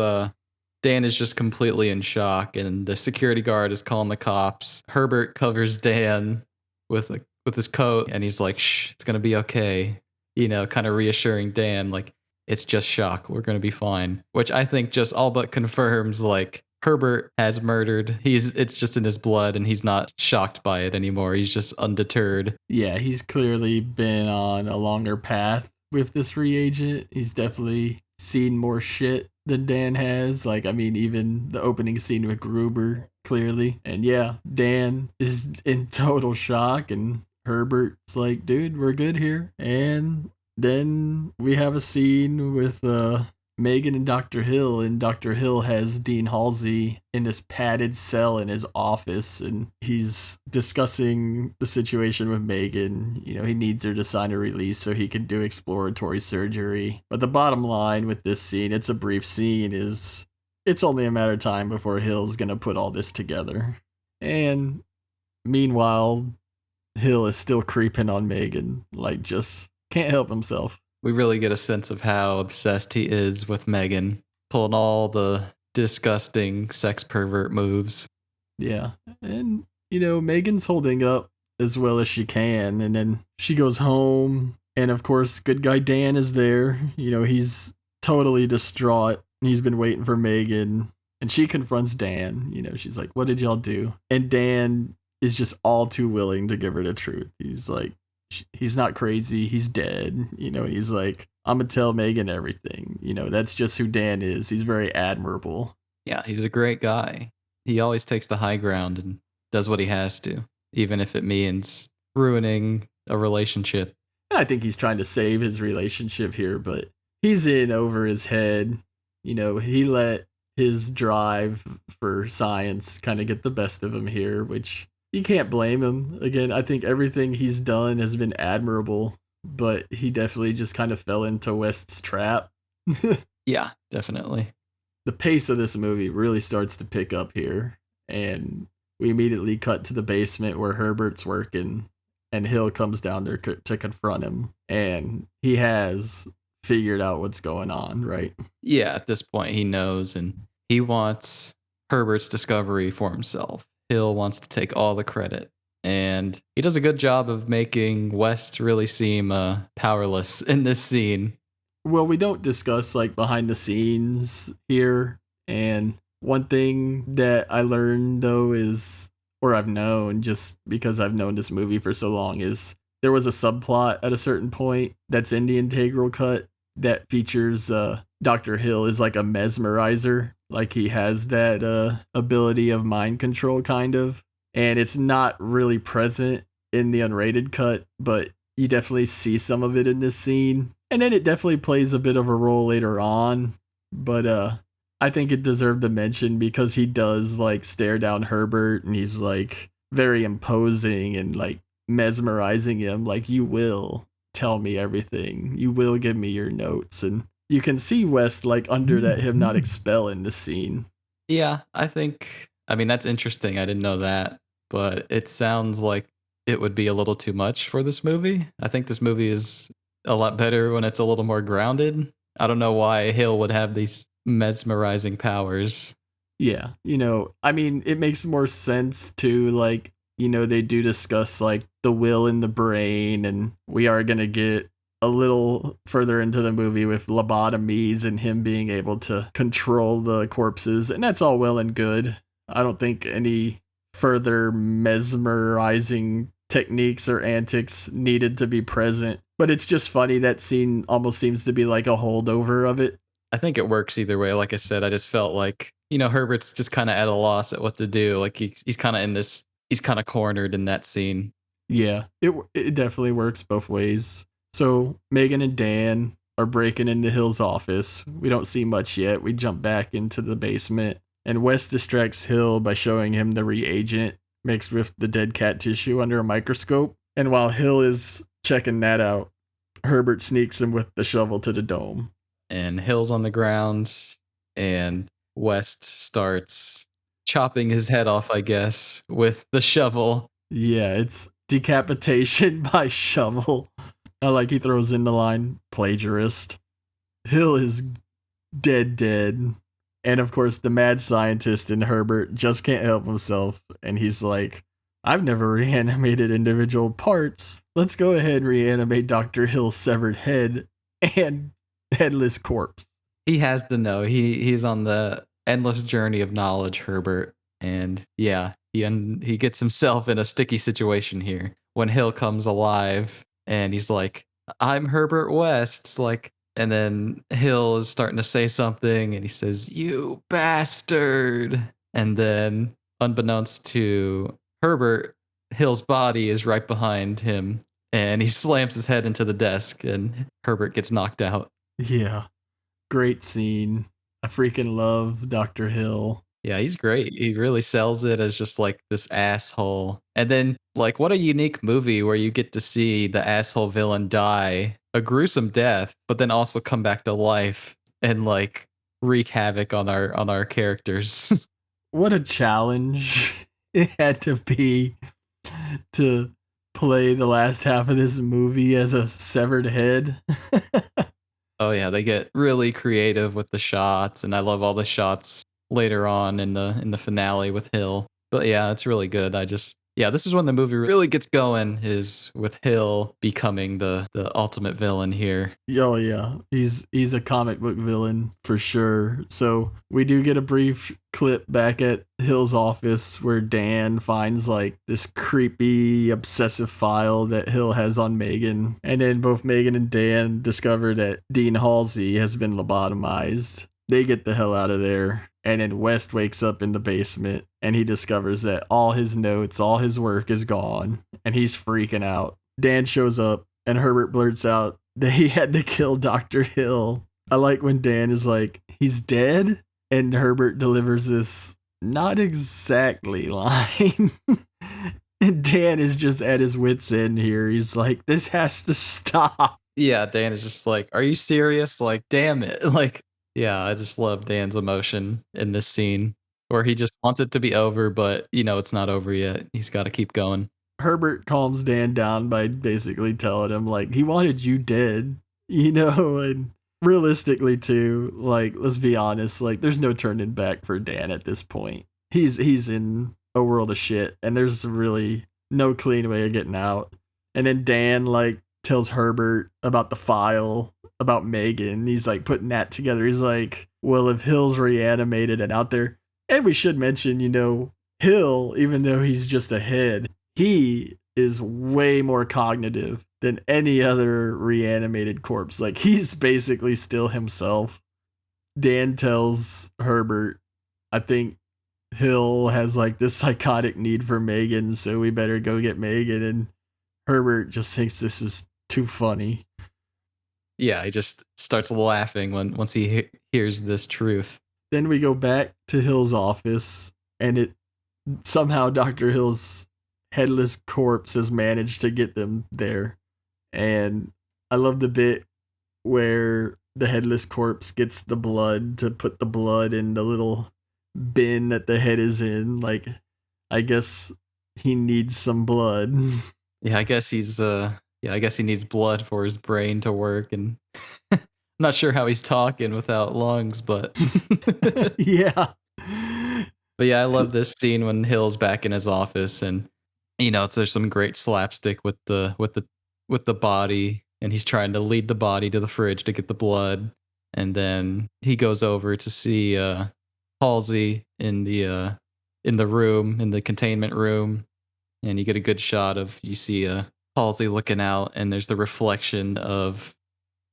Dan is just completely in shock, and the security guard is calling the cops. Herbert covers Dan with his coat, and he's like, "Shh, it's gonna be okay." Kind of reassuring Dan, like, it's just shock. We're gonna be fine. Which I think just all but confirms, like, Herbert has murdered. It's just in his blood, and he's not shocked by it anymore. He's just undeterred. Yeah, he's clearly been on a longer path with this reagent. He's definitely seen more shit than Dan has. Like, I mean, even the opening scene with Gruber, clearly. And yeah, Dan is in total shock, and Herbert's like, dude, we're good here. And then we have a scene with Megan and Dr. Hill, and Dr. Hill has Dean Halsey in this padded cell in his office, and he's discussing the situation with Megan. He needs her to sign a release so he can do exploratory surgery. But the bottom line with this scene, it's a brief scene, is it's only a matter of time before Hill's gonna put all this together. And meanwhile, Hill is still creeping on Megan, like just can't help himself. We really get a sense of how obsessed he is with Megan, pulling all the disgusting sex pervert moves. Yeah. And, Megan's holding up as well as she can. And then she goes home. And of course, good guy Dan is there. He's totally distraught. He's been waiting for Megan. And she confronts Dan. She's like, what did y'all do? And Dan is just all too willing to give her the truth. He's like, he's not crazy, he's dead, he's like, I'm gonna tell Megan everything. That's just who Dan is. He's very admirable. Yeah, he's a great guy. He always takes the high ground and does what he has to, even if it means ruining a relationship. I think he's trying to save his relationship here, but he's in over his head. He let his drive for science kind of get the best of him here, which you can't blame him. Again, I think everything he's done has been admirable, but he definitely just kind of fell into West's trap. Yeah, definitely. The pace of this movie really starts to pick up here, and we immediately cut to the basement where Herbert's working, and Hill comes down there to confront him, and he has figured out what's going on, right? Yeah, at this point he knows, and he wants Herbert's discovery for himself. Hill wants to take all the credit, and he does a good job of making West really seem powerless in this scene. Well, we don't discuss like behind the scenes here, and one thing that I learned though is, or I've known just because I've known this movie for so long, is there was a subplot at a certain point that's in the integral cut that features Dr. Hill is like a mesmerizer. Like he has that ability of mind control kind of. And it's not really present in the unrated cut, but you definitely see some of it in this scene. And then it definitely plays a bit of a role later on. But I think it deserved a mention because he does like stare down Herbert, and he's like very imposing and like mesmerizing him. Like, you will tell me everything. You will give me your notes. And you can see West like under that hypnotic spell in the scene. Yeah, I think I mean, that's interesting. I didn't know that, but it sounds like it would be a little too much for this movie. I think this movie is a lot better when it's a little more grounded. I don't know why Hill would have these mesmerizing powers. Yeah, I mean, it makes more sense to like, they do discuss like the will in the brain, and we are gonna get a little further into the movie with lobotomies and him being able to control the corpses, and that's all well and good. I don't think any further mesmerizing techniques or antics needed to be present, but it's just funny that scene almost seems to be like a holdover of it. I think it works either way. Like I said, I just felt like, Herbert's just kind of at a loss at what to do. Like he's kind of he's kind of cornered in that scene. Yeah, it definitely works both ways. So Megan and Dan are breaking into Hill's office. We don't see much yet. We jump back into the basement, and Wes distracts Hill by showing him the reagent mixed with the dead cat tissue under a microscope. And while Hill is checking that out, Herbert sneaks him with the shovel to the dome. And Hill's on the ground, and West starts chopping his head off, I guess, with the shovel. Yeah, it's decapitation by shovel. I like he throws in the line plagiarist. Hill is dead. And of course, the mad scientist in Herbert just can't help himself. And he's like, I've never reanimated individual parts. Let's go ahead and reanimate Dr. Hill's severed head and headless corpse. He has to know. He's on the endless journey of knowledge, Herbert. And yeah, he gets himself in a sticky situation here when Hill comes alive and he's like, I'm Herbert West. Like, and then Hill is starting to say something and he says, you bastard. And then, unbeknownst to Herbert, Hill's body is right behind him and he slams his head into the desk and Herbert gets knocked out. Yeah, great scene. I freaking love Dr. Hill. Yeah, he's great. He really sells it as just like this asshole. And then, like, what a unique movie where you get to see the asshole villain die a gruesome death, but then also come back to life and like wreak havoc on our characters. What a challenge it had to be to play the last half of this movie as a severed head. Oh yeah, they get really creative with the shots, and I love all the shots later on in the finale with Hill. But yeah, it's really good. This is when the movie really gets going, is with Hill becoming the ultimate villain here. Oh yeah, he's a comic book villain for sure. So we do get a brief clip back at Hill's office where Dan finds like this creepy obsessive file that Hill has on Megan, and then both Megan and Dan discover that Dean Halsey has been lobotomized. They get the hell out of there, and then West wakes up in the basement and he discovers that all his notes, all his work is gone, and he's freaking out. Dan shows up and Herbert blurts out that he had to kill Dr. Hill. I like when Dan is like, he's dead? And Herbert delivers this not exactly line. And Dan is just at his wit's end here. He's like, this has to stop. Yeah, Dan is just like, are you serious? Like, damn it. Like, yeah, I just love Dan's emotion in this scene where he just wants it to be over, but it's not over yet. He's got to keep going. Herbert calms Dan down by basically telling him like he wanted you dead, and realistically too, like let's be honest, like there's no turning back for Dan at this point. He's in a world of shit and there's really no clean way of getting out. And then Dan like tells Herbert about the file about Megan. He's like putting that together. He's like, well, if Hill's reanimated and out there, and we should mention, Hill, even though he's just a head, he is way more cognitive than any other reanimated corpse. Like he's basically still himself. Dan tells Herbert, I think Hill has like this psychotic need for Megan, so we better go get Megan. And Herbert just thinks this is too funny. Yeah, he just starts laughing once he hears this truth. Then we go back to Hill's office, and somehow Dr. Hill's headless corpse has managed to get them there. And I love the bit where the headless corpse gets the blood to put the blood in the little bin that the head is in. Like, I guess he needs some blood. Yeah, I guess I guess he needs blood for his brain to work, and I'm not sure how he's talking without lungs, but Yeah. but yeah, I love this scene when Hill's back in his office, and there's some great slapstick with the body, and he's trying to lead the body to the fridge to get the blood, and then he goes over to see Halsey in the room, in the containment room, and you get a good shot of you see Halsey looking out, and there's the reflection of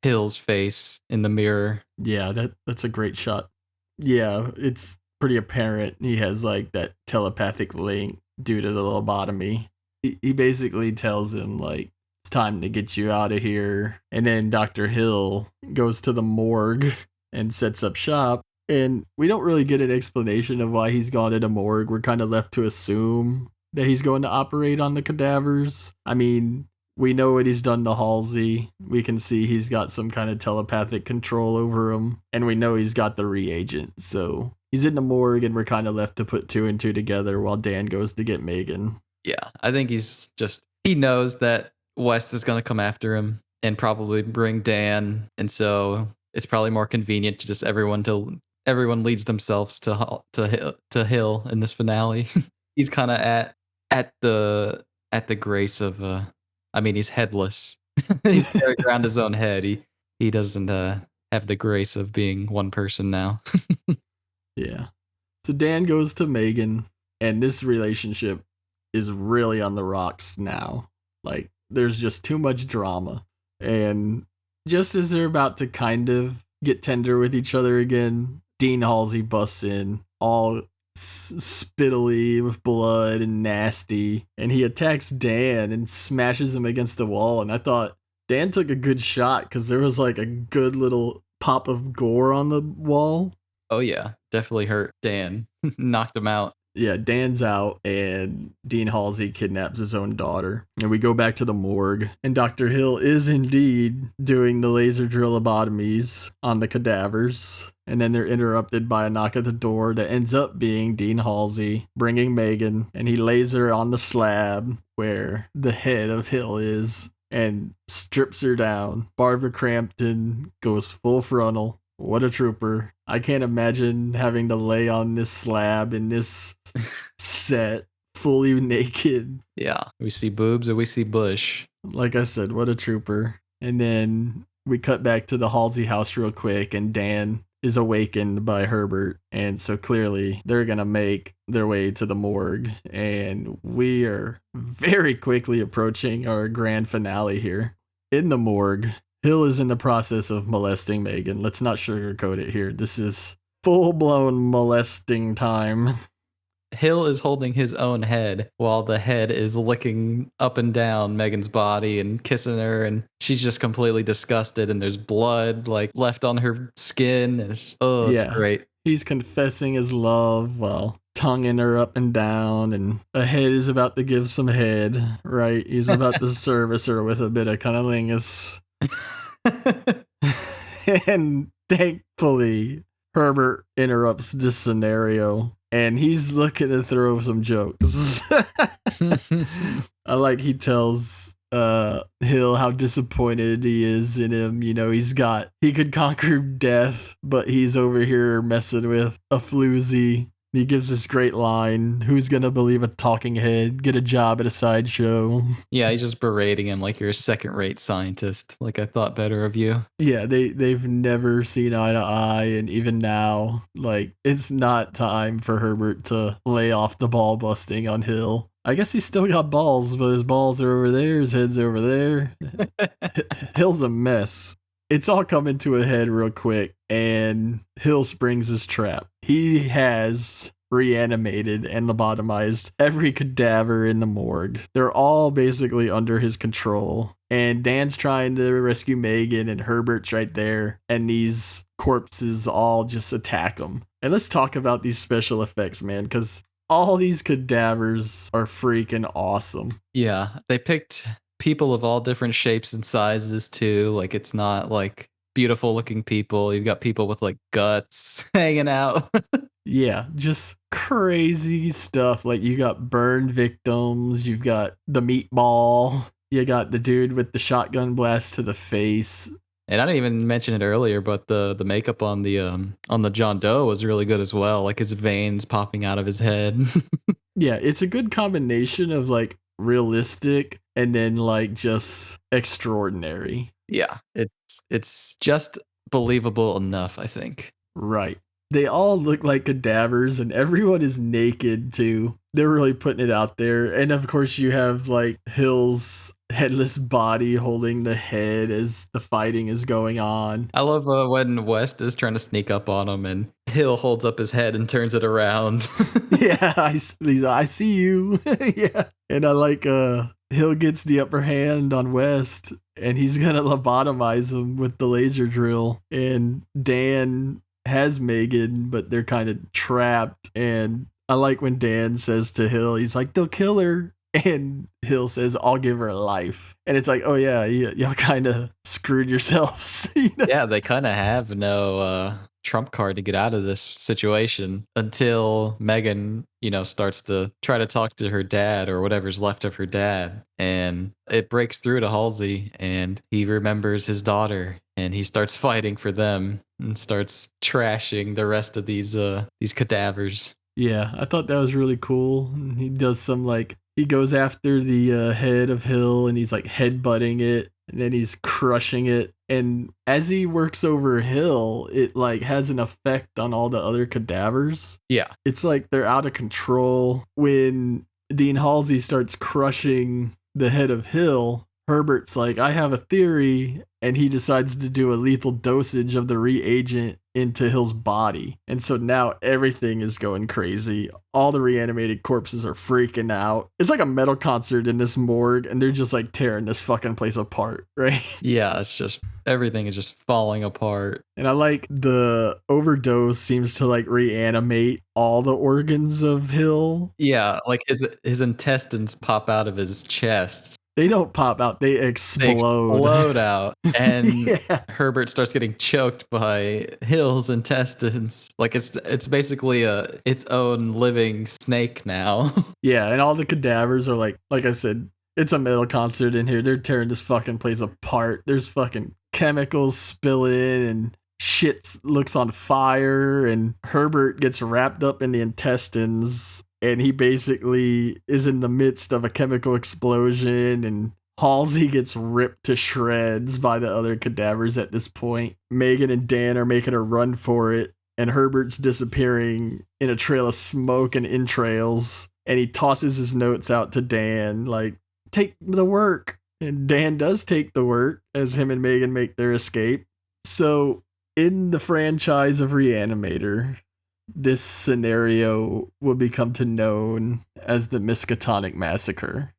Hill's face in the mirror. Yeah, that's a great shot. Yeah, it's pretty apparent he has like that telepathic link due to the lobotomy. He basically tells him like it's time to get you out of here. And then Dr. Hill goes to the morgue and sets up shop. And we don't really get an explanation of why he's gone to the morgue. We're kind of left to assume that he's going to operate on the cadavers. I mean, we know what he's done to Halsey. We can see he's got some kind of telepathic control over him. And we know he's got the reagent. So he's in the morgue, and we're kind of left to put two and two together while Dan goes to get Megan. Yeah, I think he knows that West is going to come after him and probably bring Dan. And so it's probably more convenient to just everyone leads themselves to Hill in this finale. He's kind of at the grace of I mean, he's headless. He's carrying around his own head. He doesn't have the grace of being one person now. Yeah. So Dan goes to Megan, and this relationship is really on the rocks now. Like, there's just too much drama. And just as they're about to kind of get tender with each other again, Dean Halsey busts in, all spittily with blood and nasty, and he attacks Dan and smashes him against the wall. And I thought Dan took a good shot because there was like a good little pop of gore on the wall. Oh yeah, definitely hurt Dan. Knocked him out. Yeah, Dan's out, and Dean Halsey kidnaps his own daughter. And we go back to the morgue, and Dr. Hill is indeed doing the laser drill lobotomies on the cadavers. And then they're interrupted by a knock at the door that ends up being Dean Halsey bringing Megan, and he lays her on the slab where the head of Hill is and strips her down. Barbara Crampton goes full frontal. What a trooper. I can't imagine having to lay on this slab in this set fully naked. Yeah, we see boobs or we see bush. Like I said, what a trooper. And then we cut back to the Halsey house real quick, and Dan is awakened by Herbert. And so clearly they're going to make their way to the morgue. And we are very quickly approaching our grand finale here. In the morgue, Hill is in the process of molesting Megan. Let's not sugarcoat it here. This is full-blown molesting time. Hill is holding his own head while the head is licking up and down Megan's body and kissing her, and she's just completely disgusted, and there's blood like left on her skin. It's great. He's confessing his love while tonguing her up and down, and a head is about to give some head, right? He's about to service her with a bit of cunnilingus. And thankfully, Herbert interrupts this scenario, and he's looking to throw some jokes. I like he tells Hill how disappointed he is in him. You know, he could conquer death, but he's over here messing with a floozy. He gives this great line, who's gonna believe a talking head? Get a job at a sideshow. Yeah, he's just berating him like you're a second-rate scientist. Like, I thought better of you. Yeah, they've never seen eye to eye, and even now, like, it's not time for Herbert to lay off the ball busting on Hill. I guess he's still got balls, but his balls are over there, his head's over there. Hill's a mess. It's all coming to a head real quick, and Hill springs his trap. He has reanimated and lobotomized every cadaver in the morgue. They're all basically under his control. And Dan's trying to rescue Megan, and Herbert's right there, and these corpses all just attack him. And let's talk about these special effects, man, because all these cadavers are freaking awesome. Yeah, they picked people of all different shapes and sizes too. Like, it's not like beautiful looking people. You've got people with like guts hanging out. Yeah, just crazy stuff. Like you got burned victims, you've got the meatball, you got the dude with the shotgun blast to the face. And I didn't even mention it earlier, but the makeup on the John Doe was really good as well. Like his veins popping out of his head. Yeah, it's a good combination of like realistic and then like just extraordinary. Yeah, it's just believable enough, I think. Right. They all look like cadavers and everyone is naked too. They're really putting it out there. And of course, you have like Hill's headless body holding the head as the fighting is going on. I love when West is trying to sneak up on him and Hill holds up his head and turns it around. Yeah, I see you. Yeah. And I like Hill gets the upper hand on West and he's gonna lobotomize him with the laser drill. And Dan has Megan, but they're kind of trapped. And I like when Dan says to Hill, he's like, they'll kill her. And Hill says, I'll give her life. And it's like, oh yeah, y'all kind of screwed yourselves. You know? Yeah, they kind of have no trump card to get out of this situation until Megan, starts to try to talk to her dad or whatever's left of her dad. And it breaks through to Halsey and he remembers his daughter and he starts fighting for them and starts trashing the rest of these cadavers. Yeah, I thought that was really cool. He does some like he goes after the head of Hill and he's like headbutting it and then he's crushing it. And as he works over Hill, it like has an effect on all the other cadavers. Yeah. It's like they're out of control. When Dean Halsey starts crushing the head of Hill, Herbert's like, I have a theory. And he decides to do a lethal dosage of the reagent into Hill's body. And so now everything is going crazy. All the reanimated corpses are freaking out. It's like a metal concert in this morgue, and they're just like tearing this fucking place apart, right? Yeah, it's just everything is just falling apart. And I like the overdose seems to like reanimate all the organs of Hill. Yeah, like his intestines pop out of his chest. They don't pop out, they explode. They explode out. And Yeah. Herbert starts getting choked by Hill's intestines. Like it's basically its own living snake now. Yeah, and all the cadavers are like I said, it's a metal concert in here. They're tearing this fucking place apart. There's fucking chemicals spilling and shit looks on fire and Herbert gets wrapped up in the intestines and he basically is in the midst of a chemical explosion and Halsey gets ripped to shreds by the other cadavers at this point. Megan and Dan are making a run for it and Herbert's disappearing in a trail of smoke and entrails and he tosses his notes out to Dan like, take the work. And Dan does take the work as him and Megan make their escape. So in the franchise of RE-ANIMATOR, this scenario will become to known as the Miskatonic Massacre.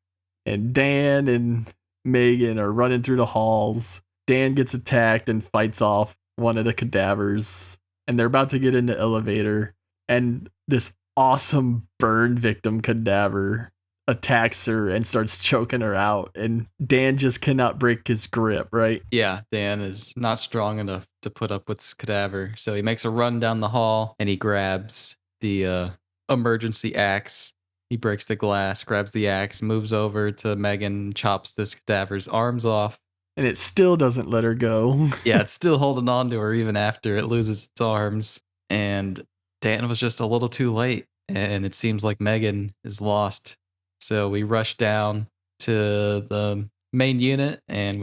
And Dan and Megan are running through the halls. Dan gets attacked and fights off one of the cadavers. And they're about to get in the elevator. And this awesome burn victim cadaver attacks her and starts choking her out. And Dan just cannot break his grip, right? Yeah, Dan is not strong enough to put up with this cadaver. So he makes a run down the hall and he grabs the emergency axe. He breaks the glass, grabs the axe, moves over to Megan, chops this cadaver's arms off. And it still doesn't let her go. Yeah, it's still holding on to her even after it loses its arms. And Dan was just a little too late. And it seems like Megan is lost. So we rush down to the main unit and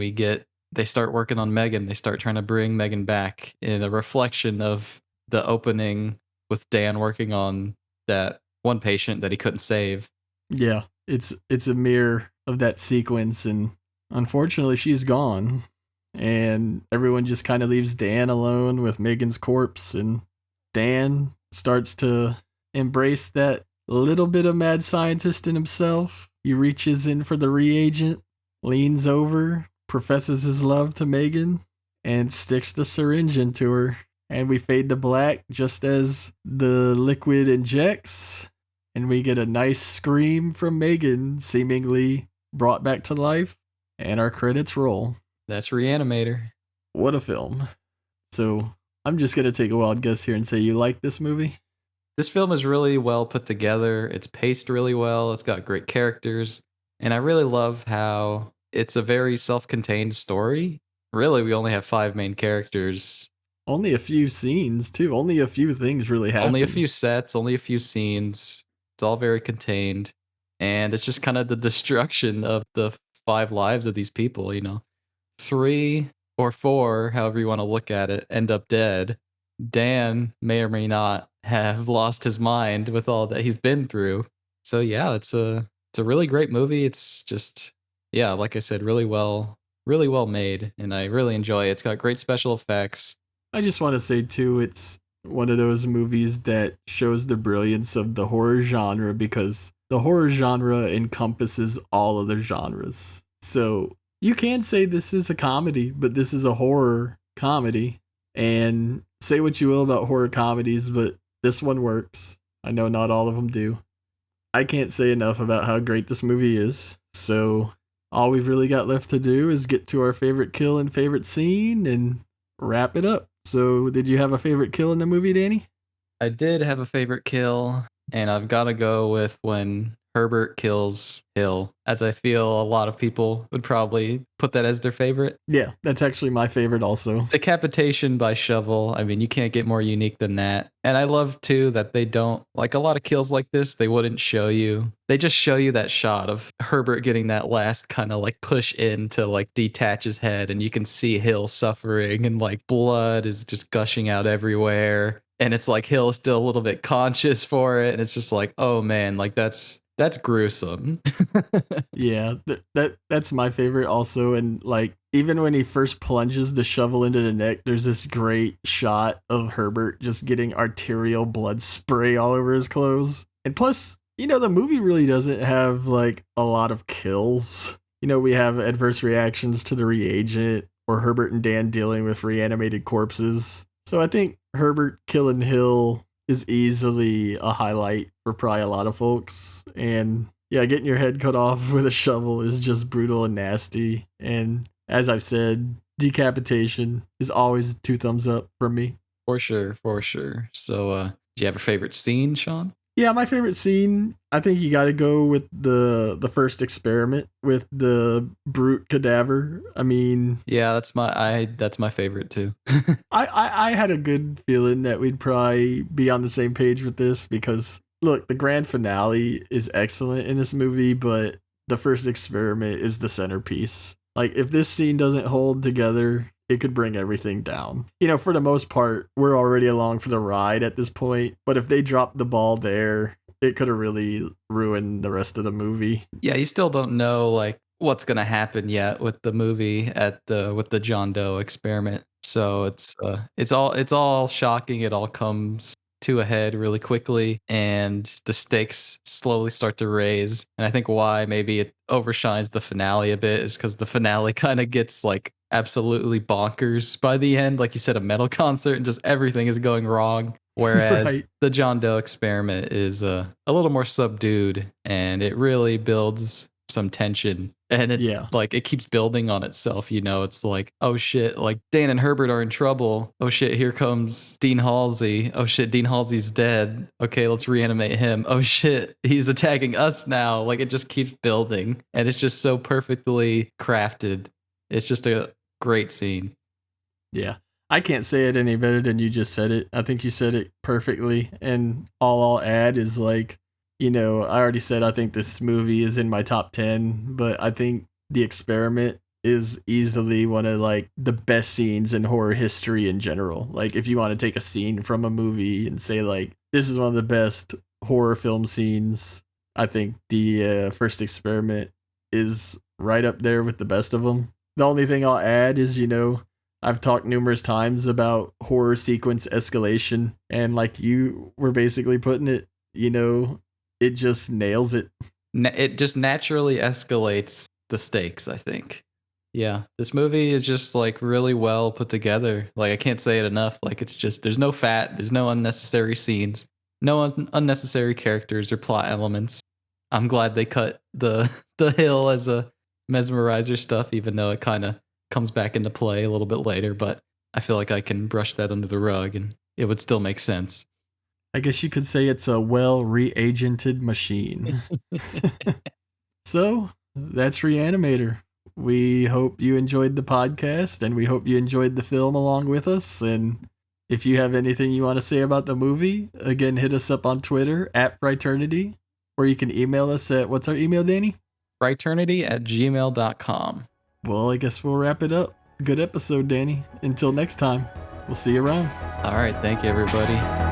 they start working on Megan. They start trying to bring Megan back in a reflection of the opening with Dan working on that one patient that he couldn't save. Yeah, it's a mirror of that sequence and unfortunately she's gone. And everyone just kind of leaves Dan alone with Megan's corpse and Dan starts to embrace that little bit of mad scientist in himself. He reaches in for the reagent, leans over, professes his love to Megan, and sticks the syringe into her. And we fade to black just as the liquid injects, and we get a nice scream from Megan, seemingly brought back to life, and our credits roll. That's RE-ANIMATOR. What a film. So, I'm just going to take a wild guess here and say you like this movie? This film is really well put together. It's paced really well. It's got great characters. And I really love how it's a very self contained story. Really, we only have 5 main characters, Only a few scenes too. Only a few things really only a happen. few sets, only a few scenes. It's all very contained. And it's just kind of the destruction of the 5 lives of these people, 3 or 4, however you want to look at it, end up dead. Dan may or may not have lost his mind with all that he's been through. So yeah, it's a really great movie. It's just yeah, like I said, really well made, and I really enjoy it. It's got great special effects. I just want to say too, it's one of those movies that shows the brilliance of the horror genre because the horror genre encompasses all other genres. So you can say this is a comedy, but this is a horror comedy. And say what you will about horror comedies, but this one works. I know not all of them do. I can't say enough about how great this movie is. So all we've really got left to do is get to our favorite kill and favorite scene and wrap it up. So, did you have a favorite kill in the movie, Danny? I did have a favorite kill, and I've got to go with when Herbert kills Hill, as I feel a lot of people would probably put that as their favorite. Yeah, that's actually my favorite also. Decapitation by shovel. I mean, you can't get more unique than that. And I love too that they don't like a lot of kills like this, they wouldn't show you. They just show you that shot of Herbert getting that last kind of like push in to like detach his head, and you can see Hill suffering and like blood is just gushing out everywhere. And it's like Hill is still a little bit conscious for it. And it's just like, oh man, like that's gruesome. Yeah, that's my favorite also. And like, even when he first plunges the shovel into the neck, there's this great shot of Herbert just getting arterial blood spray all over his clothes. And plus, the movie really doesn't have like a lot of kills. We have adverse reactions to the reagent, or Herbert and Dan dealing with reanimated corpses. So I think Herbert killing Hill is easily a highlight for probably a lot of folks. And yeah, getting your head cut off with a shovel is just brutal and nasty. And as I've said, decapitation is always 2 thumbs up from me. For sure, for sure. So do you have a favorite scene, Sean? Yeah, my favorite scene, I think you got to go with the first experiment with the brute cadaver. I mean, Yeah, that's my favorite too. I had a good feeling that we'd probably be on the same page with this because look, the grand finale is excellent in this movie, but the first experiment is the centerpiece. Like if this scene doesn't hold together, it could bring everything down. For the most part, we're already along for the ride at this point, but if they drop the ball there, it could have really ruined the rest of the movie. Yeah, you still don't know like what's gonna happen yet with the movie with the John Doe experiment. So it's all shocking. It all comes to a head really quickly, and the stakes slowly start to raise. And I think why maybe it overshines the finale a bit is because the finale kind of gets like absolutely bonkers by the end. Like you said, a metal concert and just everything is going wrong. Whereas Right. the John Doe experiment is a little more subdued, and it really builds some tension, and it's Yeah. like it keeps building on itself. It's like, oh shit, like Dan and Herbert are in trouble. Oh shit, here comes Dean Halsey. Oh shit, Dean Halsey's dead. Okay, let's reanimate him. Oh shit, he's attacking us now. Like it just keeps building, and it's just so perfectly crafted. It's just a great scene. Yeah. I can't say it any better than you just said it. I think you said it perfectly. And all I'll add is like, I already said I think this movie is in my top 10, but I think The Experiment is easily one of like the best scenes in horror history in general. Like if you want to take a scene from a movie and say like this is one of the best horror film scenes, I think the first experiment is right up there with the best of them. The only thing I'll add is, I've talked numerous times about horror sequence escalation, and like you were basically putting it, it just nails it. It just naturally escalates the stakes, I think. Yeah, this movie is just like really well put together. Like I can't say it enough. Like it's just there's no fat, there's no unnecessary scenes, no unnecessary characters or plot elements. I'm glad they cut the the hill as a mesmerizer stuff, even though it kind of comes back into play a little bit later. But I feel like I can brush that under the rug and it would still make sense. I guess you could say it's a well reagented machine. So that's Reanimator. We hope you enjoyed the podcast and we hope you enjoyed the film along with us. And if you have anything you want to say about the movie, again, hit us up on Twitter at Frighternity, or you can email us at, what's our email, Danny? Frighternity@gmail.com. Well, I guess we'll wrap it up. Good episode, Danny. Until next time, we'll see you around. All right. Thank you, everybody.